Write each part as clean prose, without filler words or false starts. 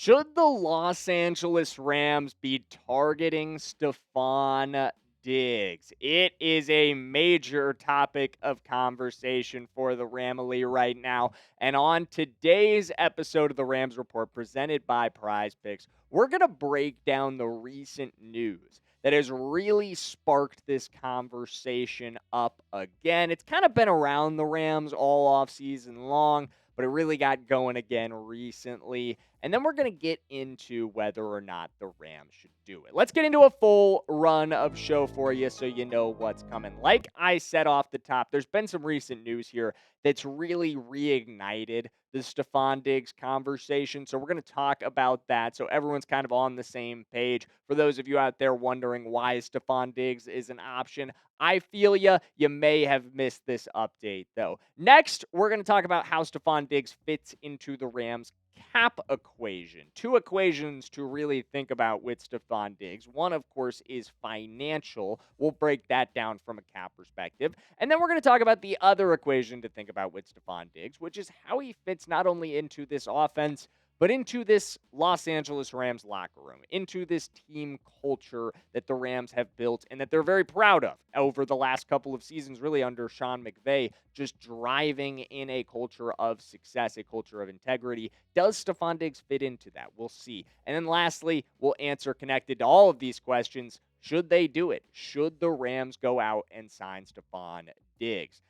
Should the Los Angeles Rams be targeting Stefon Diggs? It is a major topic of conversation for the Ramily right now. And on today's episode of the Rams Report presented by PrizePicks, we're going to break down the recent news that has really sparked this conversation up again. It's kind of been around the Rams all offseason long, but it really got going again recently. And then we're going to get into whether or not the Rams should do it. Let's get into a full run of show for you so you know what's coming. Like I said off the top, there's been some recent news here that's really reignited the Stefon Diggs conversation. So we're going to talk about that so everyone's kind of on the same page. For those of you out there wondering why Stefon Diggs is an option, I feel you. You may have missed this update, though. Next, we're going to talk about how Stefon Diggs fits into the Rams' cap equation. Two equations to really think about with Stefon Diggs. One, of course, is financial. We'll break that down from a cap perspective. And then we're going to talk about the other equation to think about with Stefon Diggs, which is how he fits not only into this offense, but into this Los Angeles Rams locker room, into this team culture that the Rams have built and that they're very proud of over the last couple of seasons, really under Sean McVay, just driving in a culture of success, a culture of integrity. Does Stefon Diggs fit into that? We'll see. And then lastly, we'll answer, connected to all of these questions, should they do it? Should the Rams go out and sign Stefon Diggs?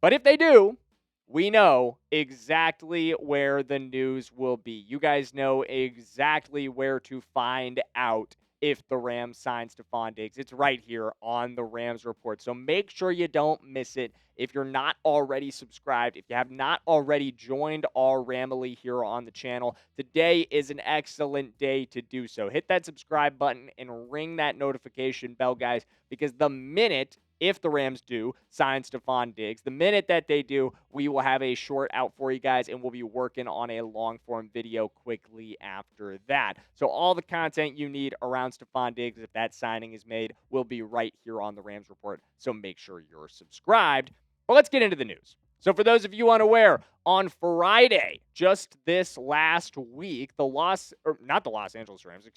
But if they do, we know exactly where the news will be. You guys know exactly where to find out if the Rams sign Stefon Diggs. It's right here on the Rams Report. So make sure you don't miss it. If you're not already subscribed, if you have not already joined our Ramily here on the channel, today is an excellent day to do so. Hit that subscribe button and ring that notification bell, guys, because the minute, if the Rams do sign Stefon Diggs, the minute that they do, we will have a short out for you guys, and we'll be working on a long-form video quickly after that. So all the content you need around Stefon Diggs, if that signing is made, will be right here on the Rams Report, so make sure you're subscribed. But let's get into the news. So for those of you unaware, on Friday, just this last week, the Los Angeles Rams,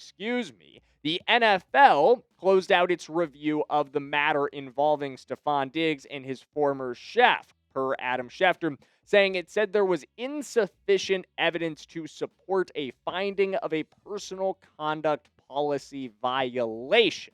the NFL closed out its review of the matter involving Stefon Diggs and his former chef, per Adam Schefter, saying it said there was insufficient evidence to support a finding of a personal conduct policy violation.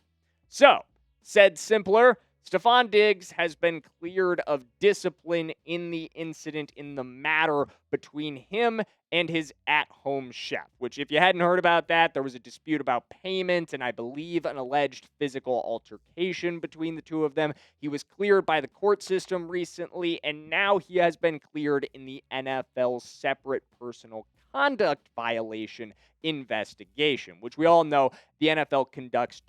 So, said simpler, Stefon Diggs has been cleared of discipline in the incident in the matter between him and his at-home chef, which, if you hadn't heard about that, there was a dispute about payment and I believe an alleged physical altercation between the two of them. He was cleared by the court system recently, and now he has been cleared in the NFL's separate personal conduct violation investigation, which we all know the NFL conducts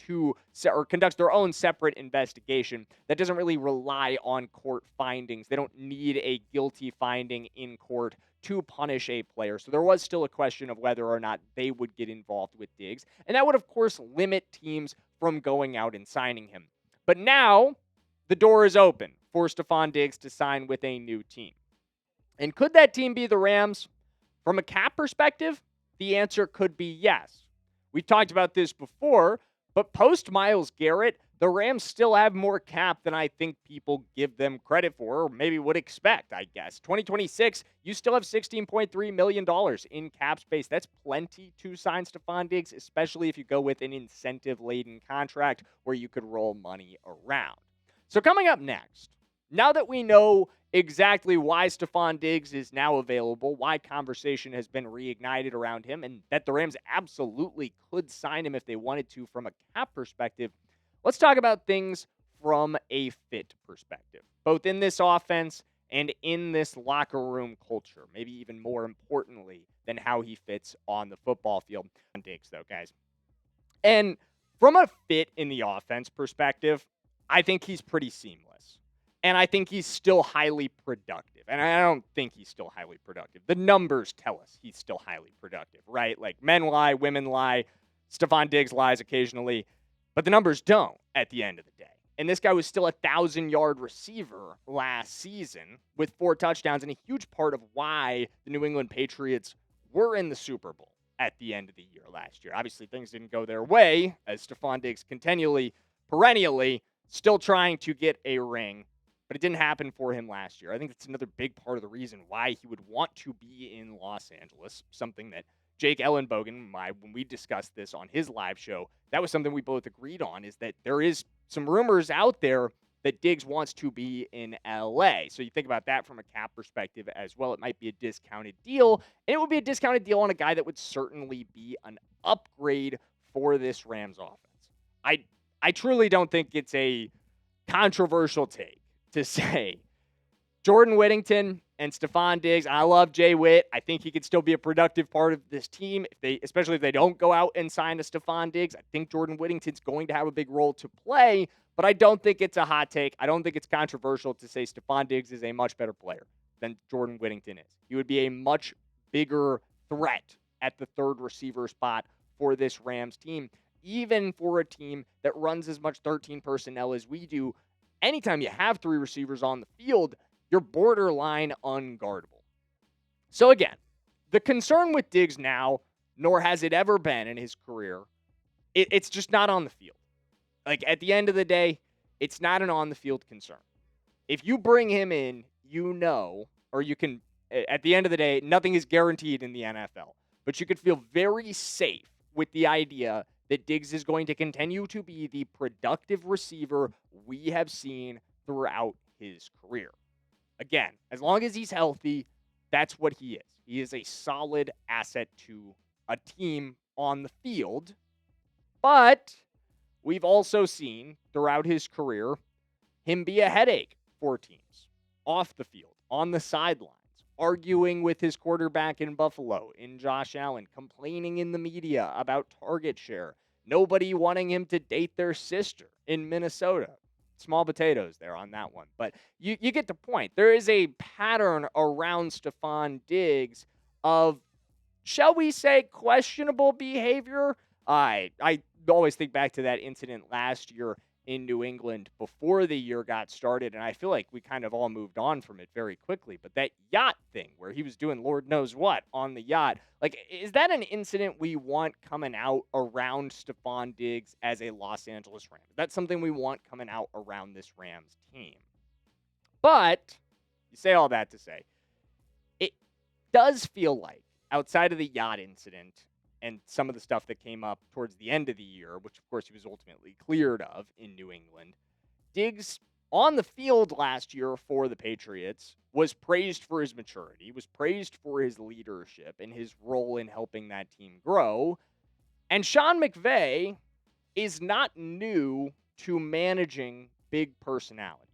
their own separate investigation that doesn't really rely on court findings. They don't need a guilty finding in court to punish a player. So there was still a question of whether or not they would get involved with Diggs. And that would, of course, limit teams from going out and signing him. But now the door is open for Stefon Diggs to sign with a new team. And could that team be the Rams? From a cap perspective, the answer could be yes. We've talked about this before, but post-Myles Garrett, the Rams still have more cap than I think people give them credit for, or maybe would expect, I guess. 2026, you still have $16.3 million in cap space. That's plenty to sign Stefon Diggs, especially if you go with an incentive-laden contract where you could roll money around. So coming up next, now that we know exactly why Stefon Diggs is now available, why conversation has been reignited around him, and that the Rams absolutely could sign him if they wanted to from a cap perspective, let's talk about things from a fit perspective, both in this offense and in this locker room culture, maybe even more importantly than how he fits on the football field. Diggs, though, guys. And from a fit in the offense perspective, I think he's pretty seamless. And I think he's still highly productive. And I don't think he's still highly productive. The numbers tell us he's still highly productive, right? Like, men lie, women lie. Stefon Diggs lies occasionally. But the numbers don't at the end of the day. And this guy was still a 1,000-yard receiver last season with 4 touchdowns, and a huge part of why the New England Patriots were in the Super Bowl. at the end of the year last year. Obviously, things didn't go their way as Stefon Diggs perennially, still trying to get a ring, but it didn't happen for him last year. I think that's another big part of the reason why he would want to be in Los Angeles, something that Jake Ellenbogen, when we discussed this on his live show, that was something we both agreed on, is that there is some rumors out there that Diggs wants to be in LA. So you think about that from a cap perspective as well. It might be a discounted deal, and it would be a discounted deal on a guy that would certainly be an upgrade for this Rams offense. I truly don't think it's a controversial take to say Jordan Whittington and Stefon Diggs. I love Jay Witt. I think he could still be a productive part of this team, especially if they don't go out and sign a Stefon Diggs. I think Jordan Whittington's going to have a big role to play, but I don't think it's a hot take. I don't think it's controversial to say Stefon Diggs is a much better player than Jordan Whittington is. He would be a much bigger threat at the third receiver spot for this Rams team, even for a team that runs as much 13 personnel as we do. Anytime you have three receivers on the field, you're borderline unguardable. So again, the concern with Diggs now, nor has it ever been in his career, it's just not on the field. Like, at the end of the day, it's not an on-the-field concern. If you bring him in, or you can, at the end of the day, nothing is guaranteed in the NFL, but you could feel very safe with the idea that Diggs is going to continue to be the productive receiver we have seen throughout his career. Again, as long as he's healthy, that's what he is. He is a solid asset to a team on the field. But we've also seen throughout his career him be a headache for teams off the field, on the sidelines, arguing with his quarterback in Buffalo, in Josh Allen, complaining in the media about target share, nobody wanting him to date their sister in Minnesota. Small potatoes there on that one. But you get the point. There is a pattern around Stefon Diggs of, shall we say, questionable behavior. I always think back to that incident last year in New England before the year got started, and I feel like we kind of all moved on from it very quickly. But that yacht thing where he was doing Lord knows what on the yacht, like, is that an incident we want coming out around Stefon Diggs as a Los Angeles Ram? That's something we want coming out around this Rams team. But you say all that to say, it does feel like, outside of the yacht incident and some of the stuff that came up towards the end of the year, which of course he was ultimately cleared of in New England, Diggs on the field last year for the Patriots was praised for his maturity, was praised for his leadership and his role in helping that team grow. And Sean McVay is not new to managing big personalities.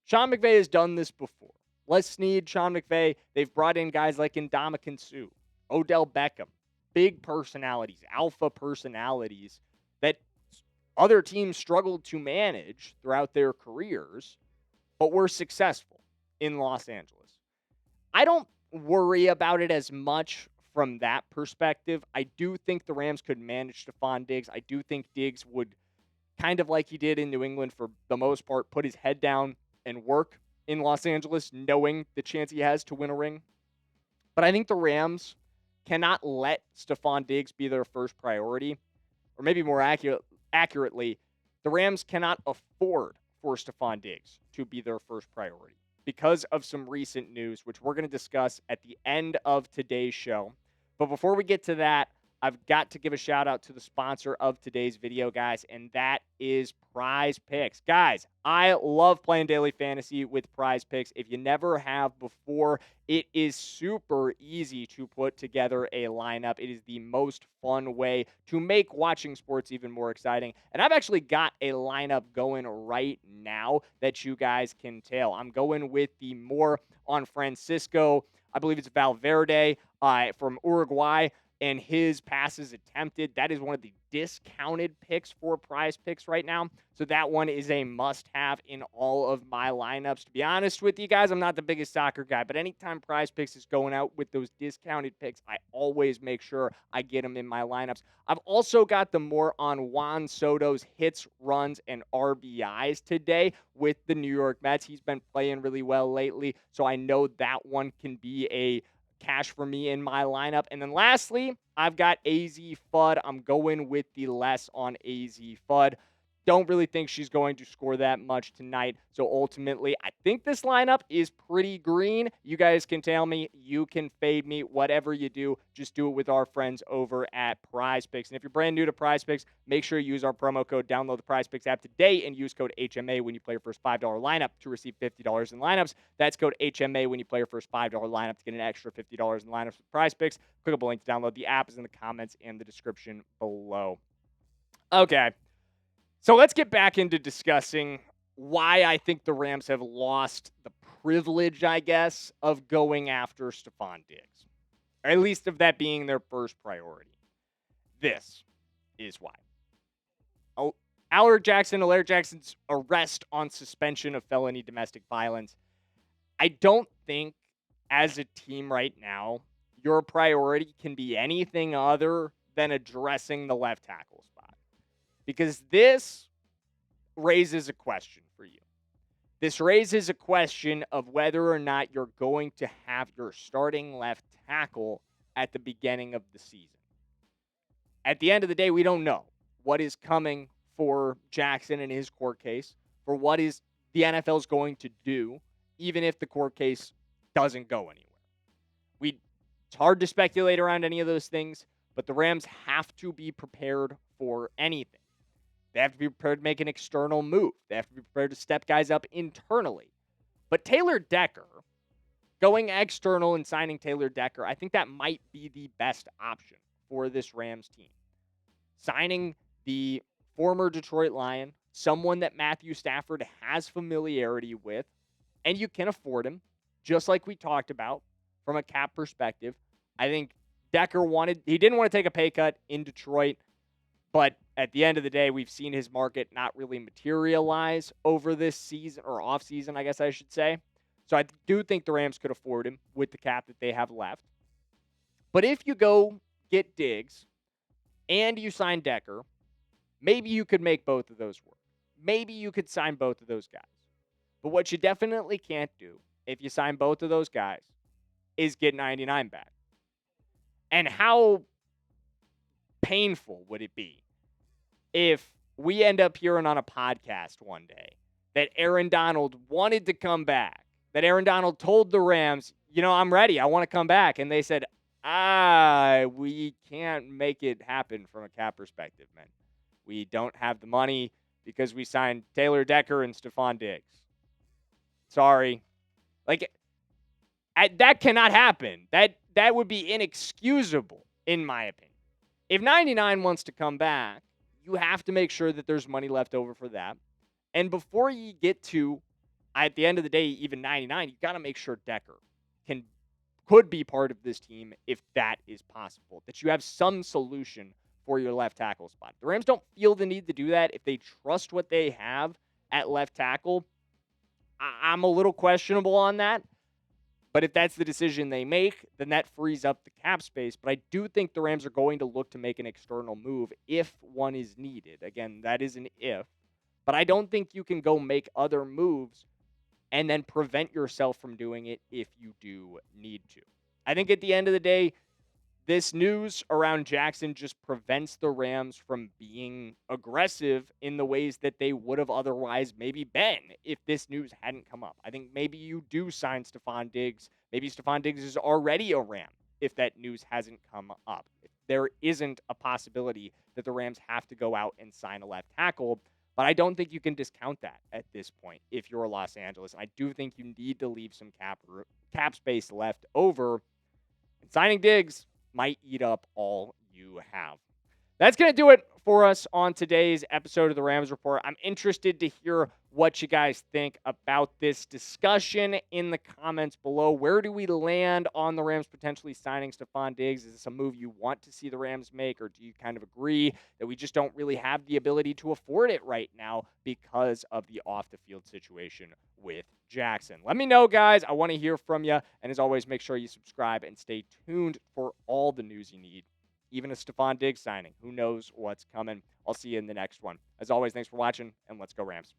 Sean McVay has done this before. Les Snead, Sean McVay, they've brought in guys like Ndamukong Suh, Odell Beckham, big personalities, alpha personalities that other teams struggled to manage throughout their careers, but were successful in Los Angeles. I don't worry about it as much from that perspective. I do think the Rams could manage Stefon Diggs. I do think Diggs would, kind of like he did in New England for the most part, put his head down and work in Los Angeles, knowing the chance he has to win a ring. But I think the Rams cannot let Stefon Diggs be their first priority. Or maybe more accurately, the Rams cannot afford for Stefon Diggs to be their first priority because of some recent news, which we're going to discuss at the end of today's show. But before we get to that, I've got to give a shout out to the sponsor of today's video, guys, and that is PrizePicks. Guys, I love playing daily fantasy with PrizePicks. If you never have before, it is super easy to put together a lineup. It is the most fun way to make watching sports even more exciting. And I've actually got a lineup going right now that you guys can tell. I'm going with the more on Francisco, I believe it's Valverde from Uruguay, and his passes attempted. That is one of the discounted picks for PrizePicks right now. So that one is a must-have in all of my lineups. To be honest with you guys, I'm not the biggest soccer guy, but anytime PrizePicks is going out with those discounted picks, I always make sure I get them in my lineups. I've also got the more on Juan Soto's hits, runs, and RBIs today with the New York Mets. He's been playing really well lately, so I know that one can be a cash for me in my lineup. And then lastly, I've got AZ Fudd. I'm going with the less on AZ Fudd. Don't really think she's going to score that much tonight. So ultimately, I think this lineup is pretty green. You guys can tell me. You can fade me. Whatever you do, just do it with our friends over at PrizePicks. And if you're brand new to PrizePicks, make sure you use our promo code. Download the PrizePicks app today and use code HMA when you play your first $5 lineup to receive $50 in lineups. That's code HMA when you play your first $5 lineup to get an extra $50 in lineups with PrizePicks. Clickable link to download the app is in the comments and the description below. Okay. So let's get back into discussing why I think the Rams have lost the privilege, I guess, of going after Stefon Diggs, or at least of that being their first priority. This is why. Alaric Jackson's arrest on suspension of felony domestic violence. I don't think as a team right now, your priority can be anything other than addressing the left tackle spot. Because this raises a question for you. This raises a question of whether or not you're going to have your starting left tackle at the beginning of the season. At the end of the day, we don't know what is coming for Jackson in his court case, for what is the NFL is going to do, even if the court case doesn't go anywhere. It's hard to speculate around any of those things, but the Rams have to be prepared for anything. They have to be prepared to make an external move. They have to be prepared to step guys up internally. But Taylor Decker, going external and signing Taylor Decker, I think that might be the best option for this Rams team. Signing the former Detroit Lion, someone that Matthew Stafford has familiarity with, and you can afford him, just like we talked about from a cap perspective. I think Decker he didn't want to take a pay cut in Detroit, but at the end of the day, we've seen his market not really materialize over this season, or offseason, I guess I should say. So I do think the Rams could afford him with the cap that they have left. But if you go get Diggs and you sign Decker, maybe you could make both of those work. Maybe you could sign both of those guys. But what you definitely can't do if you sign both of those guys is get 99 back. And how painful would it be if we end up hearing on a podcast one day that Aaron Donald wanted to come back, that Aaron Donald told the Rams, I'm ready, I want to come back. And they said, we can't make it happen from a cap perspective, man. We don't have the money because we signed Taylor Decker and Stefon Diggs. Sorry. That cannot happen. That would be inexcusable, in my opinion. If 99 wants to come back, you have to make sure that there's money left over for that. And before you get to, at the end of the day, even 99, you got to make sure Decker could be part of this team if that is possible, that you have some solution for your left tackle spot. The Rams don't feel the need to do that. If they trust what they have at left tackle, I'm a little questionable on that. But if that's the decision they make, then that frees up the cap space. But I do think the Rams are going to look to make an external move if one is needed. Again, that is an if. But I don't think you can go make other moves and then prevent yourself from doing it if you do need to. I think at the end of the day, this news around Jackson just prevents the Rams from being aggressive in the ways that they would have otherwise maybe been if this news hadn't come up. I think maybe you do sign Stefon Diggs. Maybe Stefon Diggs is already a Ram if that news hasn't come up. If there isn't a possibility that the Rams have to go out and sign a left tackle. But I don't think you can discount that at this point if you're Los Angeles. I do think you need to leave some cap space left over. And signing Diggs might eat up all you have. That's going to do it for us on today's episode of the Rams Report. I'm interested to hear what you guys think about this discussion in the comments below. Where do we land on the Rams potentially signing Stefon Diggs? Is this a move you want to see the Rams make, or do you kind of agree that we just don't really have the ability to afford it right now because of the off-the-field situation with Jackson? Let me know, guys. I want to hear from you. And as always, make sure you subscribe and stay tuned for all the news you need. Even a Stefon Diggs signing. Who knows what's coming? I'll see you in the next one. As always, thanks for watching, and let's go Rams.